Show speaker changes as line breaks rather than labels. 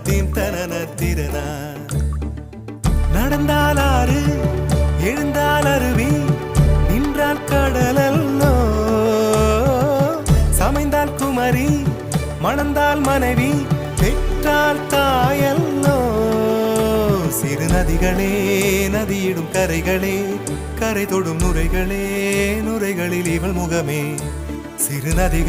Theme தனன திறனா. நடந்தால் ஆறு எழுந்தால் அருவி நின்றால் கடலல்லோ, சமைந்தால் குமரி மணந்தால் மனைவி பெற்றால் தாயல்லோ. சிறு நதிகளே நதியிடும் கரைகளே கரை தொடும் நுரைகளே நுரைகளில் இவள் முகமே. சிறு நதிகள்